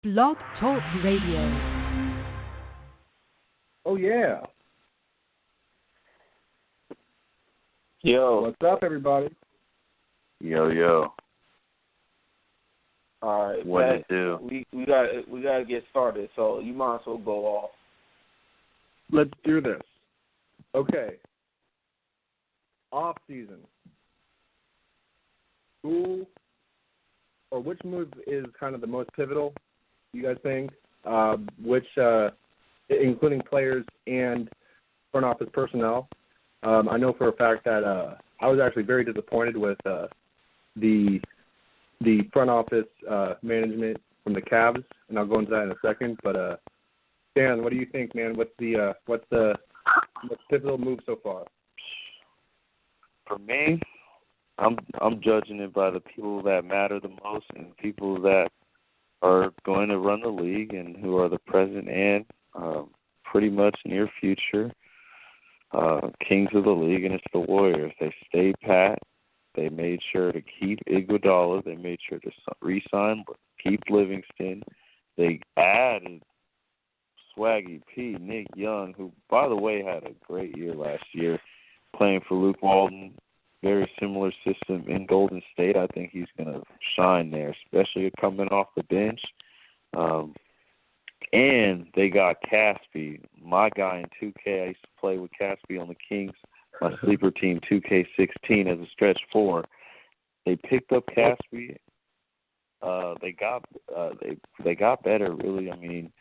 Blog Talk Radio. Oh, yeah. Yo. What's up, everybody? Yo. All right. What it do? We gotta get started, so you might as well go off. Let's do this. Okay. Off season. Who or which move is kind of the most pivotal, you guys think? Which, including players and front office personnel? I know for a fact that I was actually very disappointed with the front office management from the Cavs, and I'll go into that in a second. But Dan, what do you think, man? What's the most pivotal move so far? For me, I'm judging it by the people that matter the most and people that are going to run the league and who are the present and pretty much near future kings of the league, and it's the Warriors. They stayed pat. They made sure to keep Iguodala. They made sure to re-sign Keith Livingston. They added Swaggy P, Nick Young, who, by the way, had a great year last year playing for Luke Walton. Very similar system in Golden State. I think he's going to shine there, especially coming off the bench. And they got Caspi, my guy in 2K. I used to play with Caspi on the Kings, my sleeper team, 2K16 as a stretch four. They picked up Caspi. They got better, really. I mean,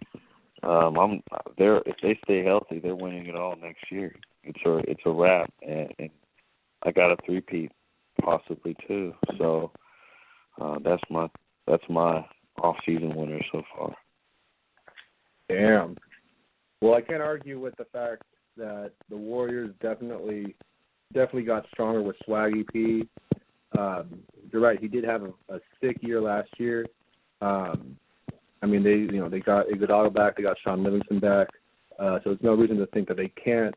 if they stay healthy, they're winning it all next year. It's a wrap, and I got a three-peat, possibly two. So that's my off-season winner so far. Damn. Well, I can't argue with the fact that the Warriors definitely got stronger with Swaggy P. You're right. He did have a sick year last year. I mean, they got Iguodala back. They got Sean Livingston back. So there's no reason to think that they can't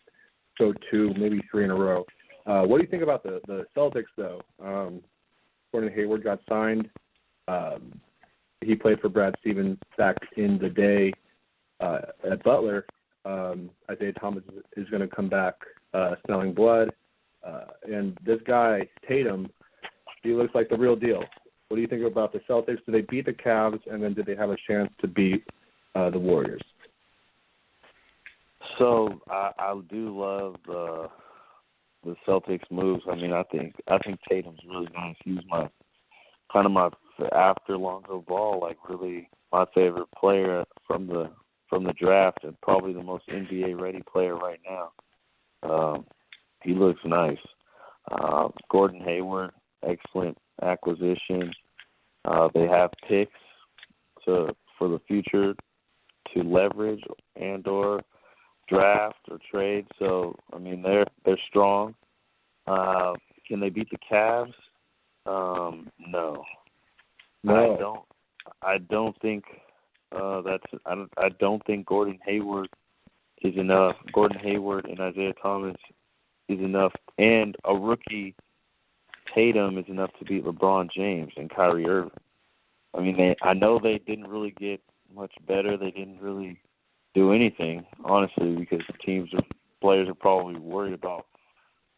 go two, maybe three in a row. What do you think about the Celtics, though? Gordon Hayward got signed. He played for Brad Stevens back in the day at Butler. Isaiah Thomas is going to come back smelling blood. And this guy, Tatum, he looks like the real deal. What do you think about the Celtics? Do they beat the Cavs, and then do they have a chance to beat the Warriors? So I do love the Celtics moves. I mean, I think Tatum's really nice. He's my after Lonzo Ball, like really my favorite player from the draft, and probably the most NBA ready player right now. He looks nice. Gordon Hayward, excellent acquisition. They have picks for the future to leverage and or draft or trade. So I mean they're strong. Can they beat the Cavs? No. I don't think I don't think Gordon Hayward is enough. Gordon Hayward and Isaiah Thomas is enough, and a rookie Tatum is enough to beat LeBron James and Kyrie Irving. I mean, I know they didn't really get much better. They didn't really do anything, honestly, because players are probably worried about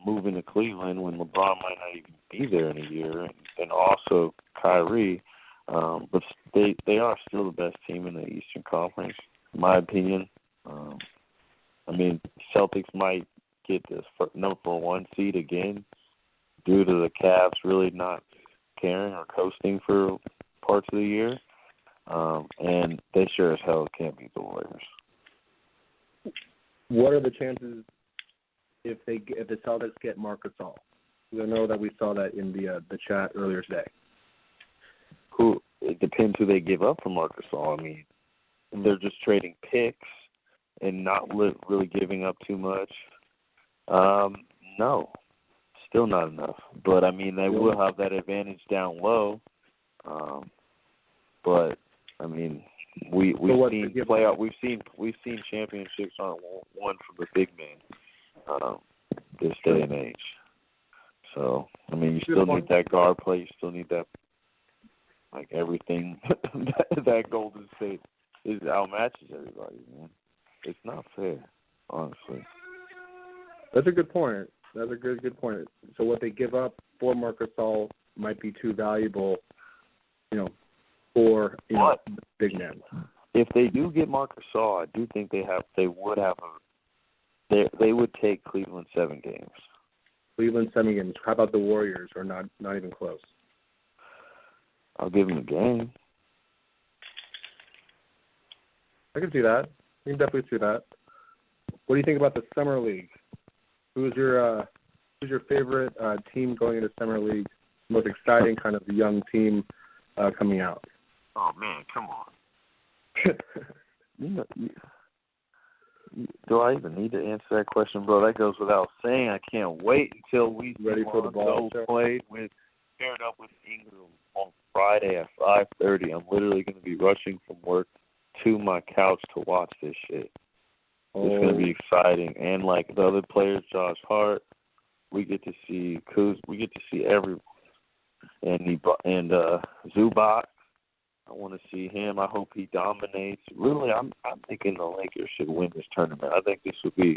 moving to Cleveland when LeBron might not even be there in a year, and also Kyrie. But they are still the best team in the Eastern Conference, in my opinion. I mean, Celtics might get this number one seed again due to the Cavs really not caring or coasting for parts of the year. And they sure as hell can't beat the Warriors. What are the chances if the Celtics get Marc Gasol? I know that we saw that in the chat earlier today. It depends who they give up for Marc Gasol. I mean, they're just trading picks and not really giving up too much. No, still not enough. But I mean, they will have that advantage down low. But I mean, we've seen championships aren't won from the big men this day and age. So I mean, you still need that guard play. You still need that Like everything that Golden State is outmatches everybody, man. It's not fair, honestly. That's a good point. That's a good point. So what they give up for Marc Gasol might be too valuable, for big men. If they do get Marc Gasol, I do think they would take Cleveland 7 games. Cleveland 7 games. How about the Warriors? Or not even close? I'll give them a game. I can see that. I can definitely see that. What do you think about the Summer League? Who's your favorite team going into Summer League? Most exciting kind of young team coming out? Oh man, come on. Do I even need to answer that question, bro? That goes without saying. I can't wait until we ready for the ball played paired up with Ingram on Friday at 5:30. I'm literally going to be rushing from work to my couch to watch this shit. It's going to be exciting. And like the other players, Josh Hart, we get to see Kuz, we get to see everyone. And Zubac, I want to see him. I hope he dominates. Really, I'm thinking the Lakers should win this tournament. I think this would be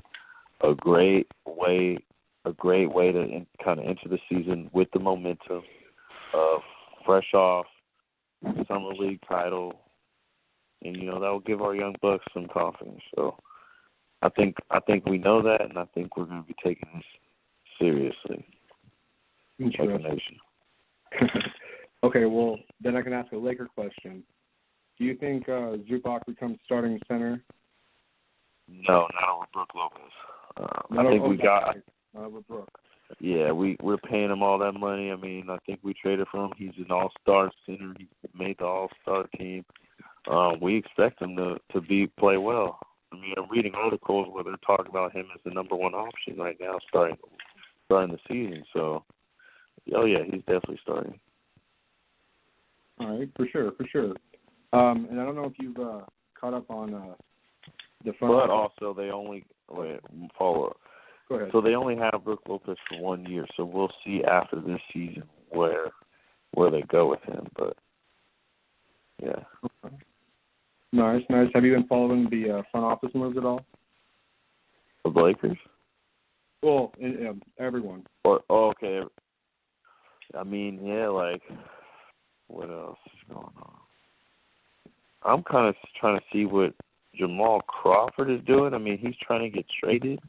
a great way to kind of enter the season with the momentum of fresh off Summer League title. And, that will give our young bucks some confidence. So I think we know that, and I think we're going to be taking this seriously. Interesting. Okay, well, then I can ask a Laker question. Do you think Zubac becomes starting center? No, not over Brook Lopez. I think we got. Not over Brook. Yeah, we're paying him all that money. I mean, I think we traded for him. He's an all-star center. He made the all-star team. We expect him to play well. I mean, I'm reading articles where they're talking about him as the number one option right now, starting the season. So, yeah, he's definitely starting. All right, for sure. And I don't know if you've caught up on the front. But also, they only follow up. Go ahead. So they only have Brook Lopez for 1 year. So we'll see after this season where they go with him. But yeah. Okay. Nice. Have you been following the front office moves at all? The Lakers? Well, everyone. Okay. I mean, yeah, like, what else is going on? I'm kind of trying to see what Jamal Crawford is doing. I mean, he's trying to get traded,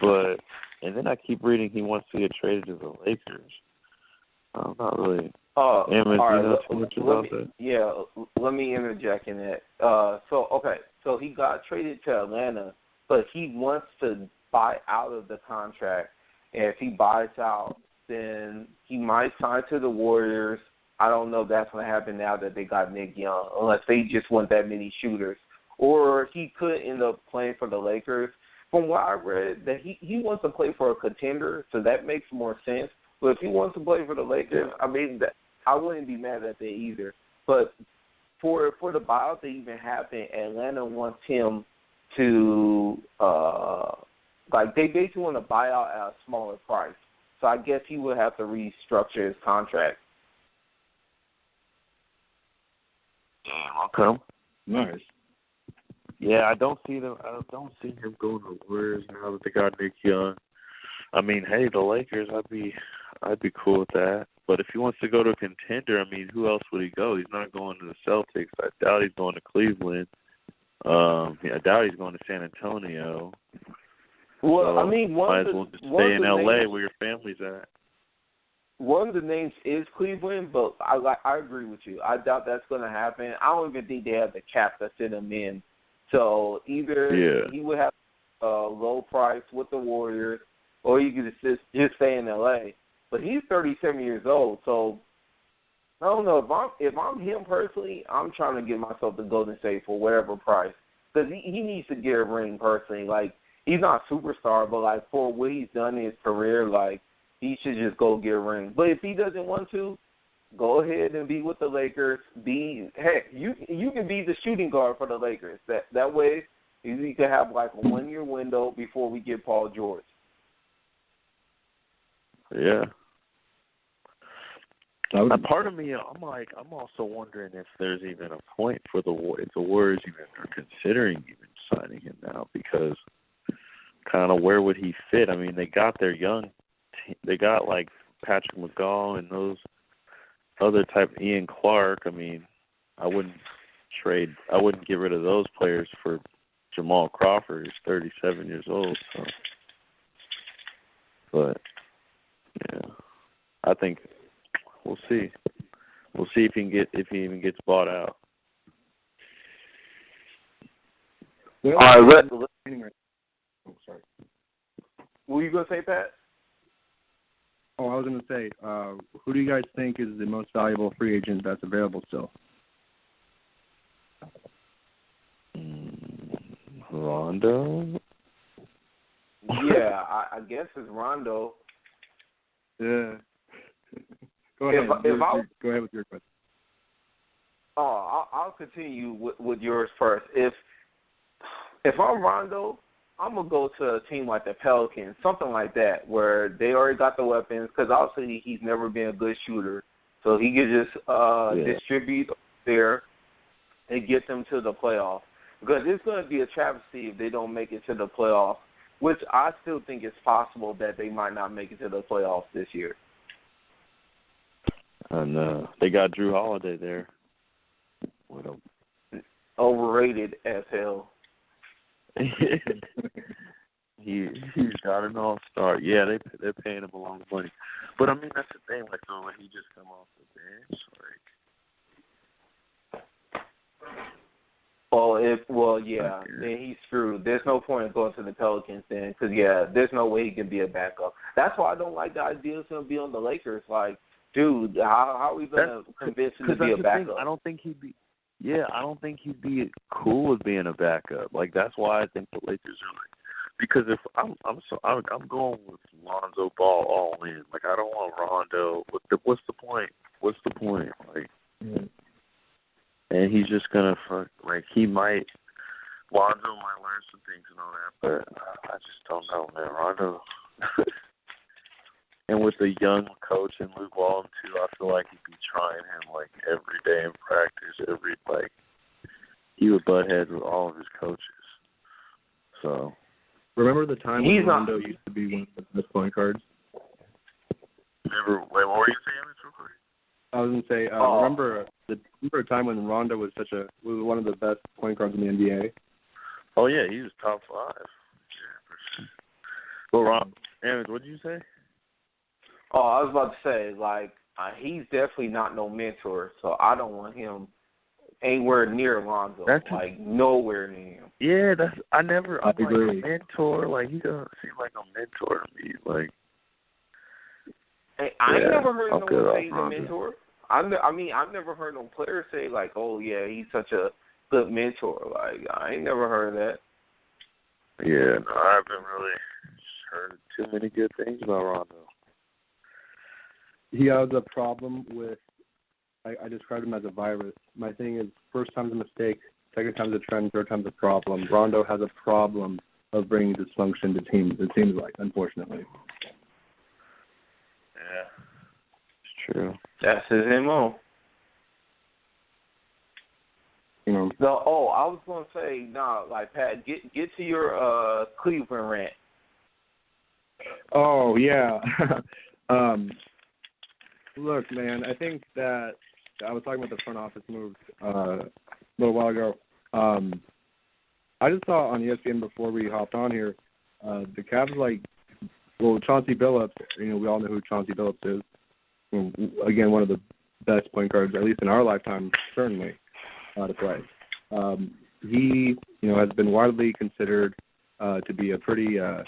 and then I keep reading he wants to get traded to the Lakers. I'm not really. All right, too much about that? Yeah, let me interject in that. So he got traded to Atlanta, but he wants to buy out of the contract. And if he buys out, then he might sign to the Warriors. I don't know if that's going to happen now that they got Nick Young, unless they just want that many shooters. Or he could end up playing for the Lakers. From what I read, that he wants to play for a contender, so that makes more sense. But if he wants to play for the Lakers, I mean, I wouldn't be mad at that either. But for the buyout to even happen, Atlanta wants him to they basically want to buy out at a smaller price. So I guess he would have to restructure his contract. Okay. Nice. Yeah, I don't see him going to the Warriors now that they got Nick Young. I mean, hey, the Lakers, I'd be cool with that. But if he wants to go to a contender, I mean, who else would he go? He's not going to the Celtics. I doubt he's going to Cleveland. I doubt he's going to San Antonio. Well, so I mean, might as well just stay in L.A. where your family's at. One of the names is Cleveland, but I agree with you. I doubt that's going to happen. I don't even think they have the cap to fit him in. So either he would have a low price with the Warriors, or he could just stay in L.A. But he's 37 years old, so I don't know. If I'm him personally, I'm trying to get myself to Golden State for whatever price, because he needs to get a ring personally. Like, he's not a superstar, but like for what he's done in his career, like, he should just go get a ring. But if he doesn't want to, go ahead and be with the Lakers. You can be the shooting guard for the Lakers. That way you can have like a 1 year window before we get Paul George. Yeah. Part of me, I'm also wondering if there's even a point for if the Warriors even are considering even signing him now, because kind of where would he fit? I mean, they got their young, they got like Patrick McGaw and those other type, Ian Clark. I mean, I wouldn't get rid of those players for Jamal Crawford, who's 37 years old. So, but yeah, I think we'll see. We'll see if he even gets bought out. All right, Oh, sorry. what were you gonna say, Pat? Oh, I was going to say, who do you guys think is the most valuable free agent that's available still? Rondo? Yeah, I guess it's Rondo. Yeah. Go ahead. Go ahead with your question. Oh, I'll continue with yours first. If I'm Rondo, I'm going to go to a team like the Pelicans, something like that, where they already got the weapons, because obviously he's never been a good shooter. So he can just distribute there and get them to the playoffs. Because it's going to be a travesty if they don't make it to the playoffs, which I still think it's possible that they might not make it to the playoffs this year. And they got Drew Holiday there. What a Overrated as hell. He's got an all-star. Yeah, they're paying him a lot of money. But I mean, that's the thing. Like, so when he just come off the bench, then he's screwed. There's no point in going to the Pelicans then, because there's no way he can be a backup. That's why I don't like the idea of him being on the Lakers. Like, dude, how are we gonna convince him to be a backup? I don't think he'd be cool with being a backup. Like, that's why I think the Lakers are like, because if I'm going with Lonzo Ball all in. Like, I don't want Rondo. What's the point? Like, and he's just gonna Lonzo might learn some things and all that, but I just don't know, man. Rondo. And with the young coach and Luke Walton too, I feel like he'd be trying him like every day in practice. He would butt heads with all of his coaches. So remember the time when Rondo used to be one of the best point guards? What were you saying, Mr. Corey? I was going to say, remember a time when Rondo was was one of the best point guards in the NBA? Oh yeah, he was top 5. Yeah, for sure. Well, Aaron, what did you say? Oh, I was about to say, he's definitely not no mentor, so I don't want him anywhere near Lonzo. Nowhere near him. Yeah, I'm agree. like a mentor. Like, he doesn't seem like a mentor to me. Like, I ain't never heard no one say he's a mentor. I've never heard no player say, like, oh, yeah, he's such a good mentor. Like, I ain't never heard of that. Yeah, no, I haven't really heard too many good things about Rondo. He has a problem with, I described him as a virus. My thing is, first time's a mistake, second time's a trend, third time's a problem. Rondo has a problem of bringing dysfunction to teams, it seems like, unfortunately. Yeah, it's true. That's his MO. You know. So, I was going to say, Pat, get to your Cleveland rant. Oh, yeah. Look, man, I think that I was talking about the front office moves a little while ago. I just saw on ESPN before we hopped on here, the Cavs, Chauncey Billups, we all know who Chauncey Billups is. Again, one of the best point guards, at least in our lifetime, certainly, to play. He, has been widely considered to be a pretty a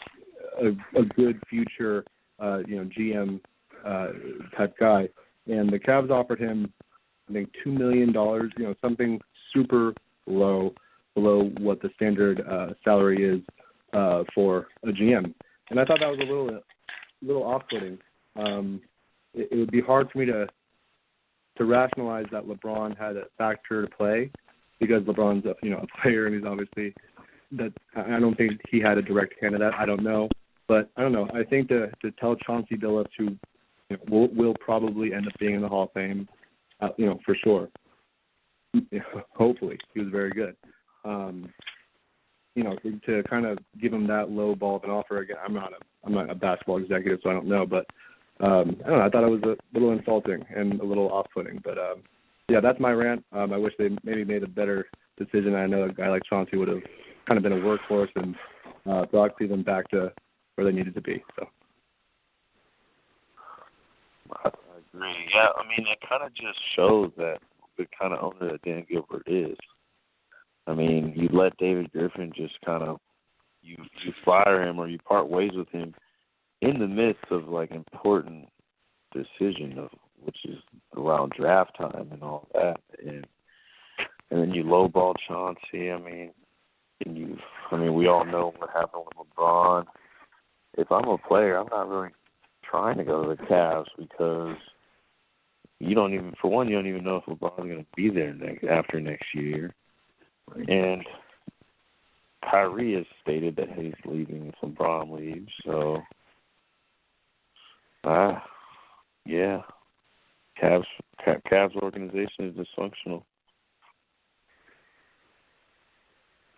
good future, GM type guy. And the Cavs offered him, I think, $2 million, something super low, below what the standard salary is for a GM. And I thought that was a little off-putting. It would be hard for me to rationalize that LeBron had a factor to play, because LeBron's a player, and he's obviously that. I don't think he had a direct hand in that. I don't know, but I don't know. I think to tell Chauncey Billups, who will probably end up being in the Hall of Fame, for sure. Hopefully, he was very good. To kind of give him that low ball of an offer again. I'm not a basketball executive, so I don't know, but I don't know. I thought it was a little insulting and a little off-putting. But yeah, that's my rant. I wish they maybe made a better decision. I know a guy like Chauncey would have kind of been a workhorse and brought Cleveland back to where they needed to be. So. I agree. Yeah, I mean, it kind of just shows that the kind of owner that Dan Gilbert is. I mean, you let David Griffin just kind of, you fire him or you part ways with him in the midst of, like, important decision of which is around draft time and all that. And then you lowball Chauncey. I mean, we all know what happened with LeBron. If I'm a player, I'm not really trying to go to the Cavs because you don't even know if LeBron's going to be there after next year. And Kyrie has stated that he's leaving if LeBron leaves. So, yeah, Cavs organization is dysfunctional.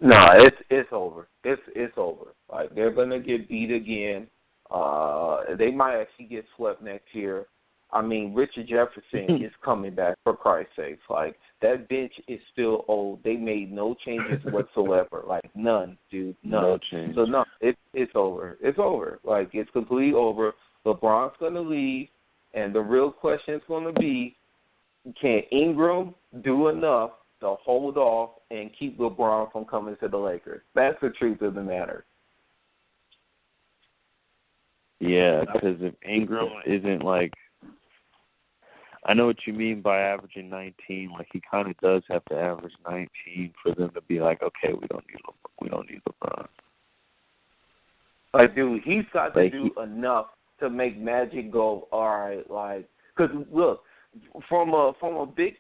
No, it's over. It's over. Like, they're gonna get beat again. They might actually get swept next year. I mean, Richard Jefferson is coming back, for Christ's sake. Like, that bench is still old. They made no changes whatsoever. Like, none, dude. None. No change. So, no, it's over. It's over. Like, it's completely over. LeBron's going to leave, and the real question is going to be, can Ingram do enough to hold off and keep LeBron from coming to the Lakers? That's the truth of the matter. Yeah, because if Ingram isn't like, I know what you mean by averaging 19. Like, he kind of does have to average 19 for them to be like, okay, we don't need LeBron. Like, dude, he's got to do enough to make Magic go, all right, like, because look, from a big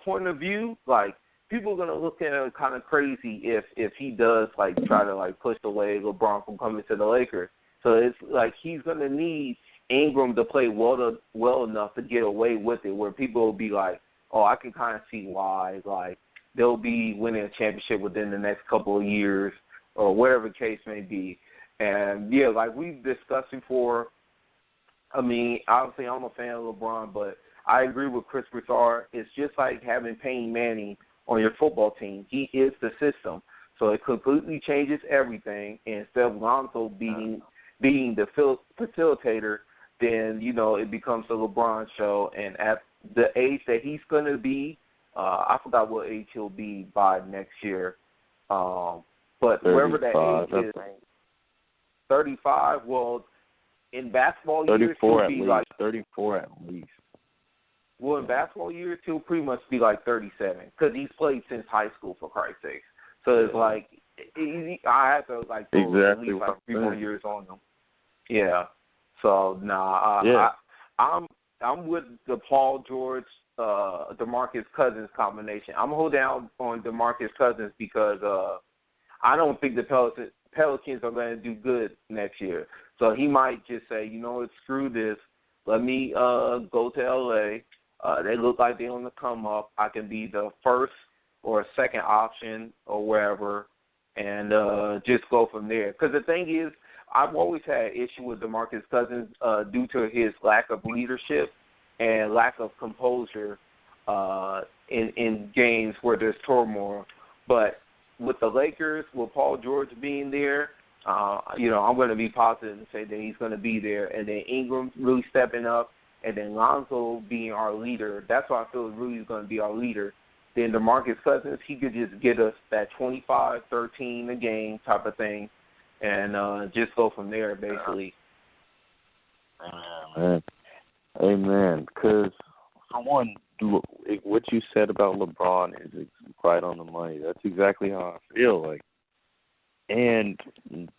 point of view, like, people are gonna look at him kind of crazy if he does like try to like push away LeBron from coming to the Lakers. So it's like he's gonna need Ingram to play well enough to get away with it, where people will be like, oh, I can kind of see why. Like, they'll be winning a championship within the next couple of years or whatever the case may be. And, yeah, like we've discussed before, I mean, obviously I'm a fan of LeBron, but I agree with Chris Broussard. It's just like having Peyton Manning on your football team. He is the system. So it completely changes everything. And instead of Lonzo being the facilitator, then, you know, it becomes the LeBron show. And at the age that he's going to be, I forgot what age he'll be by next year. But wherever that age is, 35, well, in basketball years, he'll be like 34 at least. Well, in basketball years, he'll pretty much be like 37 because he's played since high school, for Christ's sake. So it's like I have to like throw at least like 3 more years on him. Yeah. So I'm with the Paul George, DeMarcus Cousins combination. I'm gonna hold down on DeMarcus Cousins because I don't think the Pelicans are going to do good next year. So he might just say, you know what, screw this. Let me go to L.A. They look like they're on the come up. I can be the first or second option or wherever and just go from there. Because the thing is, I've always had an issue with DeMarcus Cousins due to his lack of leadership and lack of composure in games where there's turmoil. But with the Lakers, with Paul George being there, you know, I'm going to be positive and say that he's going to be there. And then Ingram really stepping up, and then Lonzo being our leader. That's why I feel really is going to be our leader. Then DeMarcus Cousins, he could just get us that 25, 13 a game type of thing, and just go from there, basically. Amen. Because, for one, what you said about LeBron is right on the money. That's exactly how I feel. Like, and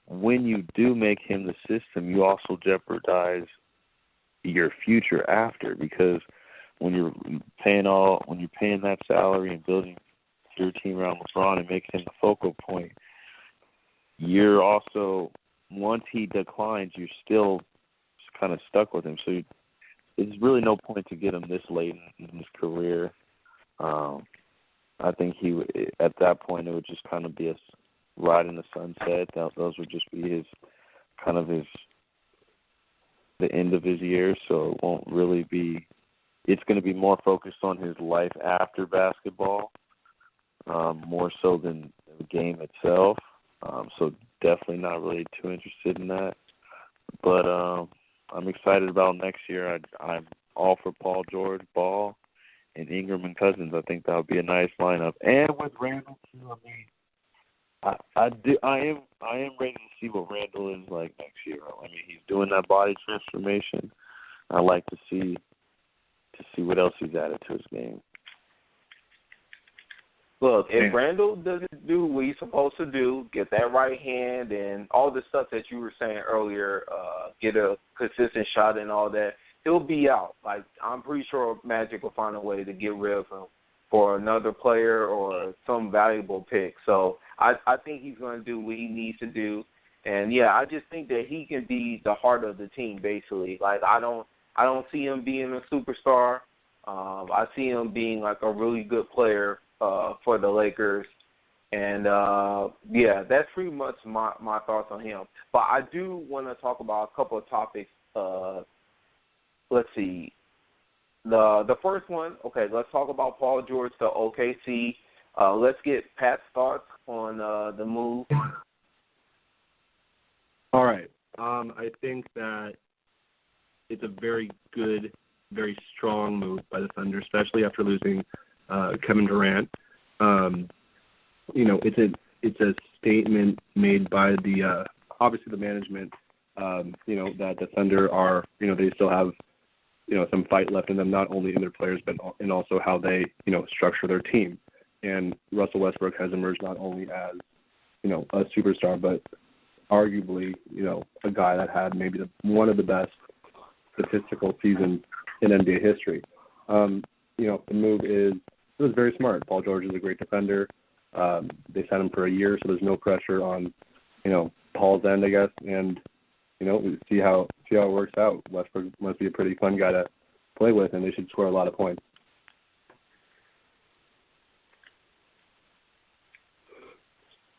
when you do make him the system, you also jeopardize your future after, because when you're paying that salary and building your team around LeBron and making him the focal point, you're also, once he declines, you're still kind of stuck with him. So there's really no point to get him this late in his career. I think at that point it would just kind of be a ride in the sunset. Those would just be the end of his years. So it won't really be. It's going to be more focused on his life after basketball, more so than the game itself. So definitely not really too interested in that. But I'm excited about next year. I'm all for Paul George, Ball, and Ingram and Cousins. I think that would be a nice lineup. And with Randall too, I am ready to see what Randall is like next year. I mean, he's doing that body transformation. I like to see what else he's added to his game. Look, if Randall doesn't do what he's supposed to do, get that right hand and all the stuff that you were saying earlier, get a consistent shot and all that, he'll be out. Like, I'm pretty sure Magic will find a way to get rid of him for another player or some valuable pick. So I think he's going to do what he needs to do. And, yeah, I just think that he can be the heart of the team, basically. Like, I don't see him being a superstar. I see him being, like, a really good player for the Lakers. And, yeah, that's pretty much my thoughts on him. But I do want to talk about a couple of topics. Let's see. The first one, okay, let's talk about Paul George to OKC. Let's get Pat's thoughts on the move. All right. I think that it's a very good, very strong move by the Thunder, especially after losing Kevin Durant. It's a statement made by the obviously the management. That the Thunder are, they still have, some fight left in them, not only in their players but in also how they, structure their team. And Russell Westbrook has emerged not only as, a superstar, but arguably, a guy that had maybe one of the best statistical seasons in NBA history. The move was very smart. Paul George is a great defender. They signed him for a year, so there's no pressure on, Paul's end, I guess. And, we see how it works out. Westbrook must be a pretty fun guy to play with, and they should score a lot of points.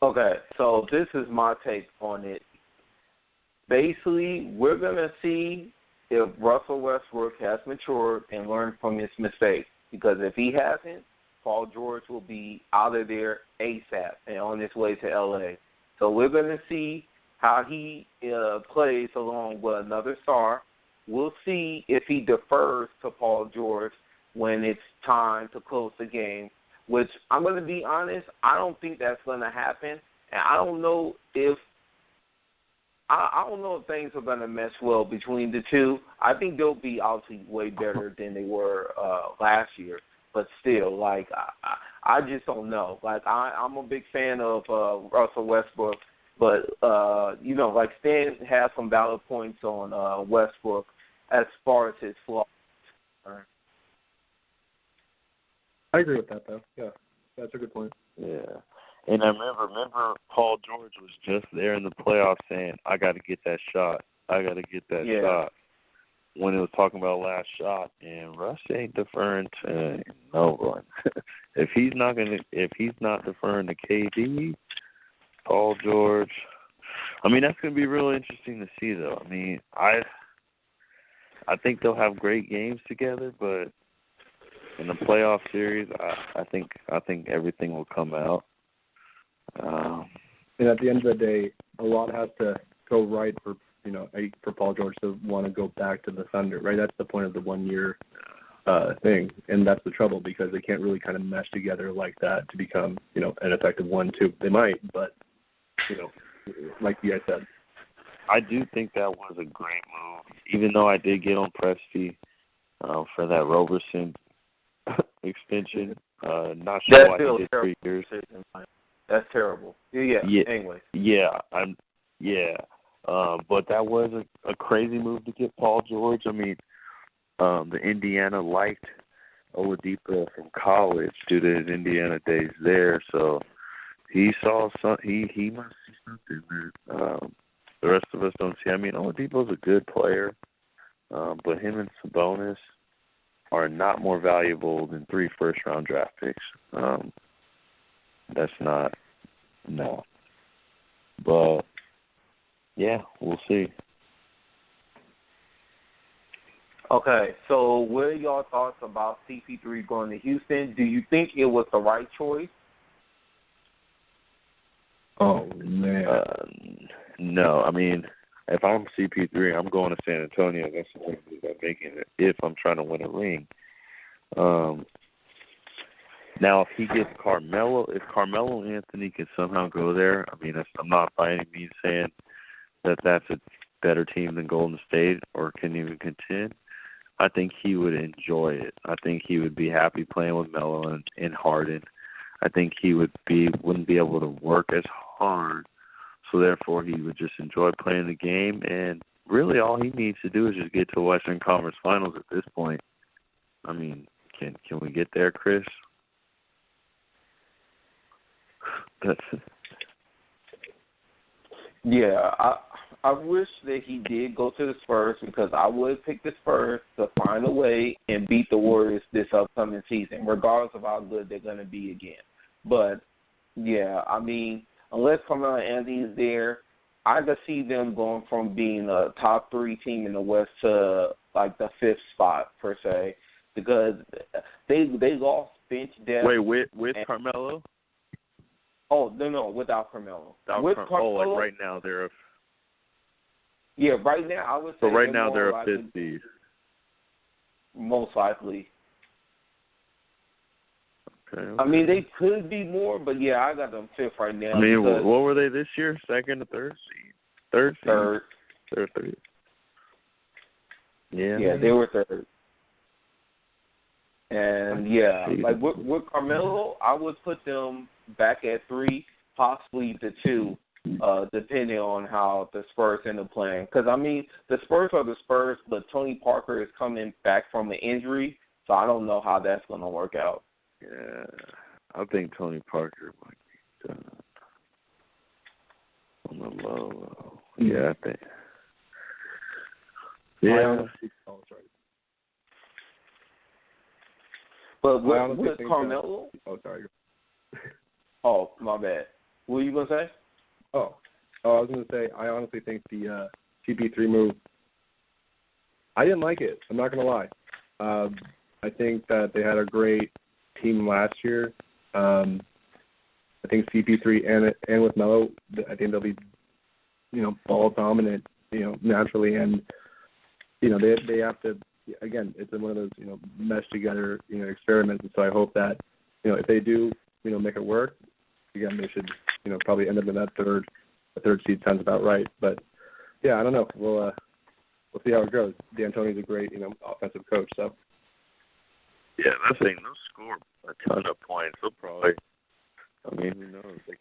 Okay, so this is my take on it. Basically, we're going to see if Russell Westbrook has matured and learned from his mistakes. Because if he hasn't, Paul George will be out of there ASAP and on his way to L.A. So we're going to see how he plays along with another star. We'll see if he defers to Paul George when it's time to close the game, which I'm going to be honest, I don't think that's going to happen. And I don't know if things are going to mesh well between the two. I think they'll be obviously way better than they were last year. But still, I just don't know. I'm a big fan of Russell Westbrook. But, Stan has some valid points on Westbrook as far as his flaws. I agree with that, though. Yeah, that's a good point. Yeah. And I remember Paul George was just there in the playoffs saying, I got to get that shot. I got to get that shot. When it was talking about last shot, and Russ ain't deferring to no one. If he's not deferring to KD, Paul George, that's going to be real interesting to see, though. I think they'll have great games together, but in the playoff series, I think everything will come out. And at the end of the day, a lot has to go right for Paul George to want to go back to the Thunder, right? That's the point of the 1 year thing, and that's the trouble because they can't really kind of mesh together like that to become an effective 1-2. They might, but like you guys said. I do think that was a great move, even though I did get on Presti for that Roberson extension. Not sure why he did 3 years. That's terrible. Yeah. Anyway. But that was a crazy move to get Paul George. The Indiana liked Oladipo from college due to his Indiana days there, so he saw he must see something there. The rest of us don't see. Oladipo's a good player. but him and Sabonis are not more valuable than 3 first-round draft picks. That's not, no. But, yeah, we'll see. Okay, so what are y'all thoughts about CP3 going to Houston? Do you think it was the right choice? Oh, man. No, I mean, if I'm CP3, I'm going to San Antonio. That's the only move I'm making if I'm trying to win a ring. Now, if he gets Carmelo, if Carmelo Anthony can somehow go there, I mean, I'm not by any means saying that that's a better team than Golden State or can even contend. I think he would enjoy it. I think he would be happy playing with Melo and Harden. I think he wouldn't be able to work as hard, so therefore he would just enjoy playing the game. And really, all he needs to do is just get to Western Conference Finals at this point. I mean, can we get there, Chris? That's it. Yeah, I wish that he did go to the Spurs because I would pick the Spurs to find a way and beat the Warriors this upcoming season, regardless of how good they're going to be again. But, yeah, I mean, unless Carmelo Anthony is there, I could see them going from being a top 3 team in the West to, like, the 5th spot, per se, because they lost bench depth. Wait, with Carmelo? Oh, no, without Carmelo. With Carmelo, like right now they're a... Yeah, right now I would say. So right now they're a 5th seed. Most likely. Okay. I mean, they could be more, but yeah, I got them 5th right now. I mean, what were they this year? 2nd or 3rd seed? 3rd seed? 3rd. They're 3rd. Yeah. Yeah, they were 3rd. And yeah, like with Carmelo, I would put them back at 3, possibly the 2. Depending on how the Spurs end up playing. Because, I mean, the Spurs are the Spurs, but Tony Parker is coming back from an injury, so I don't know how that's going to work out. Yeah, I think Tony Parker might be done on the low. Yeah, I think. Yeah. But with Carmelo... Oh, sorry. Oh, my bad. What were you going to say? Oh, I was going to say, I honestly think the CP3 move, I didn't like it. I'm not going to lie. I think that they had a great team last year. I think CP3 and with Melo, I think they'll be, ball dominant, naturally. And, they have to, again, it's one of those, mesh together, experiments. And so I hope that, if they do, make it work, again, they should, probably end up in that 3rd seed sounds about right. But yeah, I don't know. We'll see how it goes. D'Antoni's a great, offensive coach. So yeah, that's the thing. They'll score a ton of points. They'll probably, I mean, who knows? They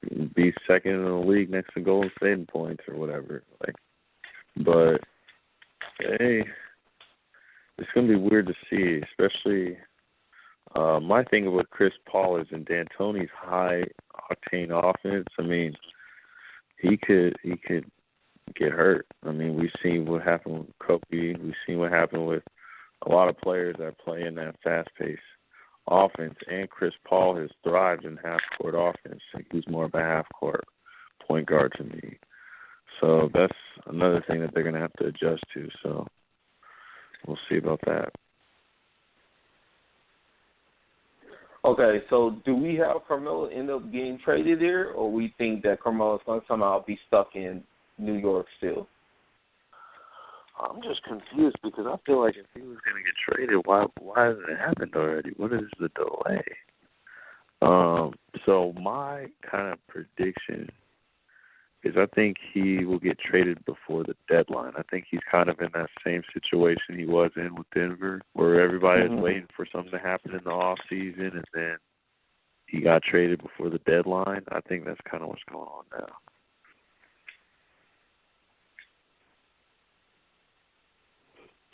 could be 2nd in the league next to Golden State in points or whatever. But hey, it's gonna be weird to see, especially. My thing with Chris Paul is in D'Antoni's high octane offense. I mean, he could get hurt. I mean, we've seen what happened with Kobe. We've seen what happened with a lot of players that play in that fast-paced offense. And Chris Paul has thrived in half-court offense. He's more of a half-court point guard to me. So that's another thing that they're going to have to adjust to. So we'll see about that. Okay, so do we have Carmelo end up getting traded there, or we think that Carmelo is going to somehow be stuck in New York still? I'm just confused because I feel like if he was going to get traded, why hasn't it happened already? What is the delay? So my kind of prediction is I think he will get traded before the deadline. I think he's kind of in that same situation he was in with Denver, where everybody is waiting for something to happen in the off season, and then he got traded before the deadline. I think that's kind of what's going on now.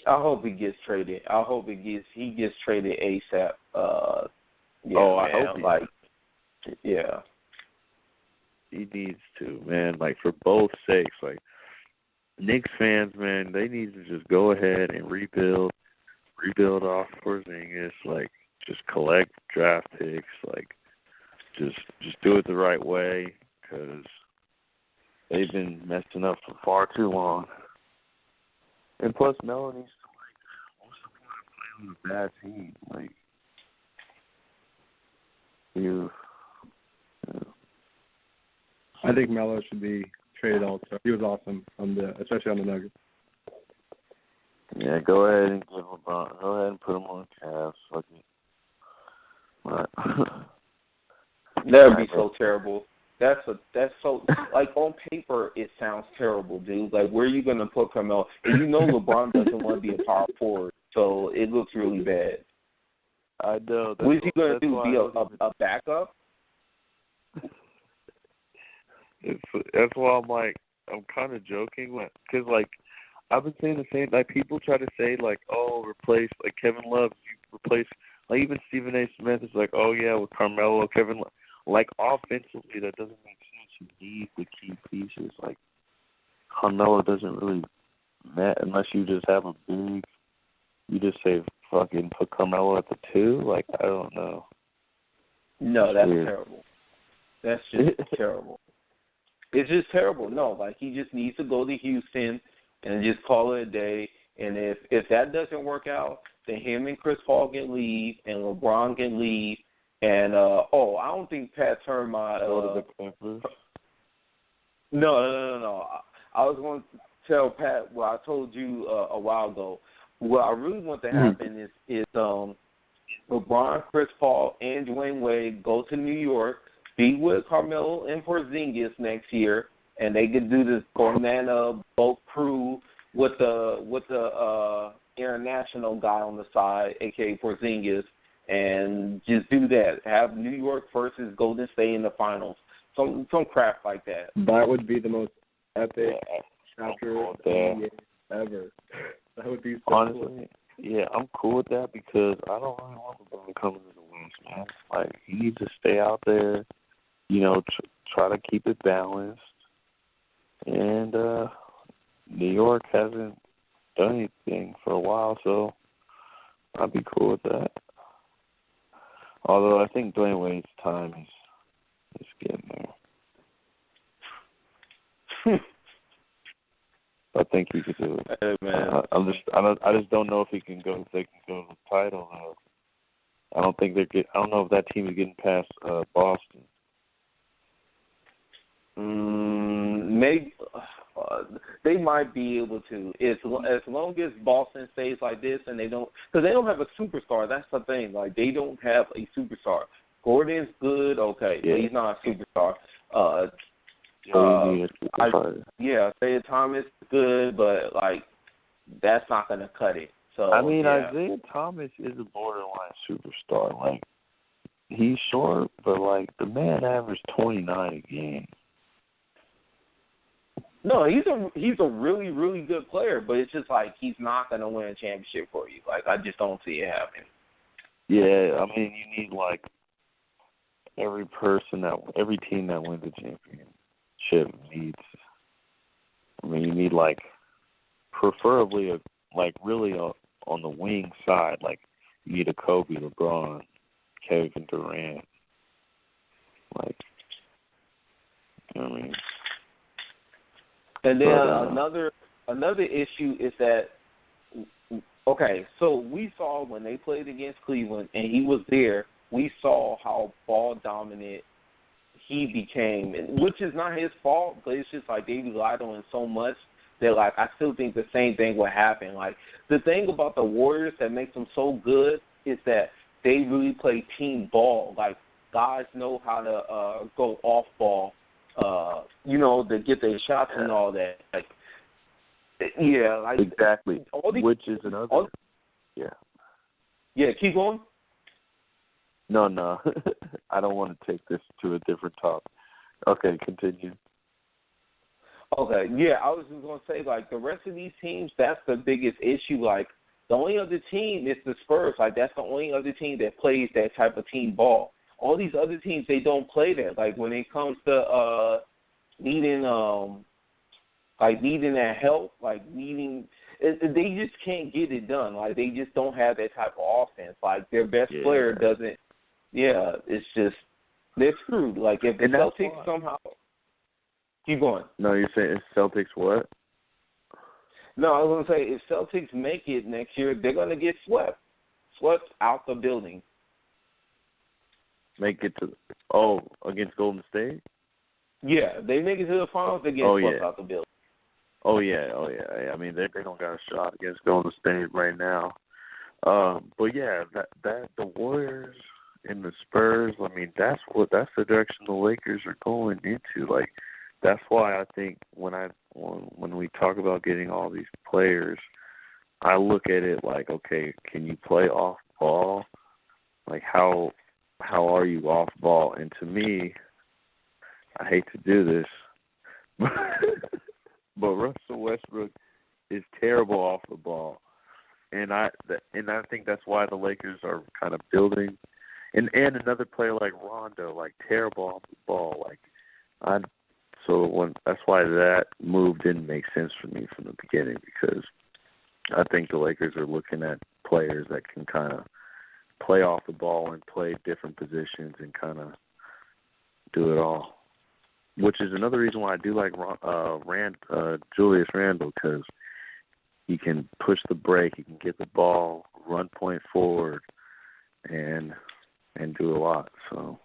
I hope he gets traded. I hope he gets traded ASAP. I hope yeah. He needs to, man, for both sakes. Knicks fans, man, they need to just go ahead and rebuild off Porzingis, like just collect draft picks, like just do it the right way, because they've been messing up for far too long. And plus, Melanie's like, what's the point of playing with a bad team? Like, I think Melo should be traded also. He was awesome especially on the Nuggets. Yeah, go ahead and give LeBron. Go ahead and put him on the Cavs. Fuck it. That would be so terrible. That's so, like, on paper it sounds terrible, dude. Like, where are you gonna put Carmelo? And you know LeBron doesn't want to be a power forward, so it looks really bad. I know. What is he gonna do? Be a backup? That's why I'm kind of joking, because like I've been saying the same. Like, people try to say like, oh, replace like Kevin Love, you replace, like, even Stephen A. Smith is like, oh yeah, with Carmelo, Kevin Love. Like, offensively, that doesn't make sense. You need the key pieces. Like, Carmelo doesn't really matter unless you just have a big. You just say fucking put Carmelo at the 2. Like, I don't know. No, that's terrible. That's just terrible. It's just terrible. No, like, he just needs to go to Houston and just call it a day. And if that doesn't work out, then him and Chris Paul can leave and LeBron can leave. And, I don't think Pat turned my No. I was going to tell Pat what I told you a while ago. What I really want to happen is LeBron, Chris Paul, and Dwayne Wade go to New York, be with Carmelo and Porzingis next year, and they could do this Gormana boat crew with the international guy on the side, a.k.a. Porzingis, and just do that. Have New York versus Golden State in the finals. Some crap like that. That would be the most epic chapter ever. That would be so honestly cool. Yeah, I'm cool with that, because I don't really want LeBron coming to the West, man. Like, he needs to stay out there, try to keep it balanced. And New York hasn't done anything for a while, so I'd be cool with that. Although I think Dwayne Wade's time is getting there. I think he could do it. Hey, man. I just don't know if they can go to the title. I don't know if that team is getting past Boston. Maybe they might be able to, as long as Boston stays like this, and because they don't have a superstar. That's the thing. Like, they don't have a superstar. Gordon's good, okay, but he's not a superstar. Isaiah Thomas is good, but like, that's not gonna cut it. So Isaiah Thomas is a borderline superstar. Like, he's short, but like, the man averaged 29 a game. No, he's a really, really good player, but it's just like, he's not gonna win a championship for you. Like, I just don't see it happening. Yeah, you need like every team that wins a championship needs. You need like preferably really on the wing side. Like, you need a Kobe, LeBron, Kevin Durant. Like, you know what I mean? And then another issue is that, okay, so we saw when they played against Cleveland and he was there, we saw how ball dominant he became, which is not his fault, but it's just like they relied on him so much that, like, I still think the same thing would happen. Like, the thing about the Warriors that makes them so good is that they really play team ball. Like, guys know how to go off ball. To get their shots and all that. Like, exactly. Which is another. Yeah, keep going. No. I don't want to take this to a different topic. Okay, continue. Okay, yeah, I was just going to say, like, the rest of these teams, that's the biggest issue. Like, the only other team is the Spurs. Like, that's the only other team that plays that type of team ball. All these other teams, they don't play that. Like, when it comes to needing like needing that help, like needing. They just can't get it done. Like they just don't have that type of offense. Like their best player doesn't. Yeah, it's just they're screwed. Like if the Celtics somehow keep going. No, you're saying Celtics what? No, I was gonna say if Celtics make it next year, they're gonna get swept out the building. Make it to against Golden State? Yeah, they make it to the finals, they get swept out the building. Oh yeah. I mean, they don't got a shot against Golden State right now. But yeah, that the Warriors and the Spurs. I mean, that's the direction the Lakers are going into. Like, that's why I think when we talk about getting all these players, I look at it like, okay, can you play off ball? Like, how are you off ball? And to me, I hate to do this, but Russell Westbrook is terrible off the ball, and I think that's why the Lakers are kind of building, and another player like Rondo, like terrible off the ball, that's why that move didn't make sense for me from the beginning, because I think the Lakers are looking at players that can kind of play off the ball and play different positions and kind of do it all. Which is another reason why I do like Julius Randle, because he can push the break, he can get the ball, run point forward, and do a lot. So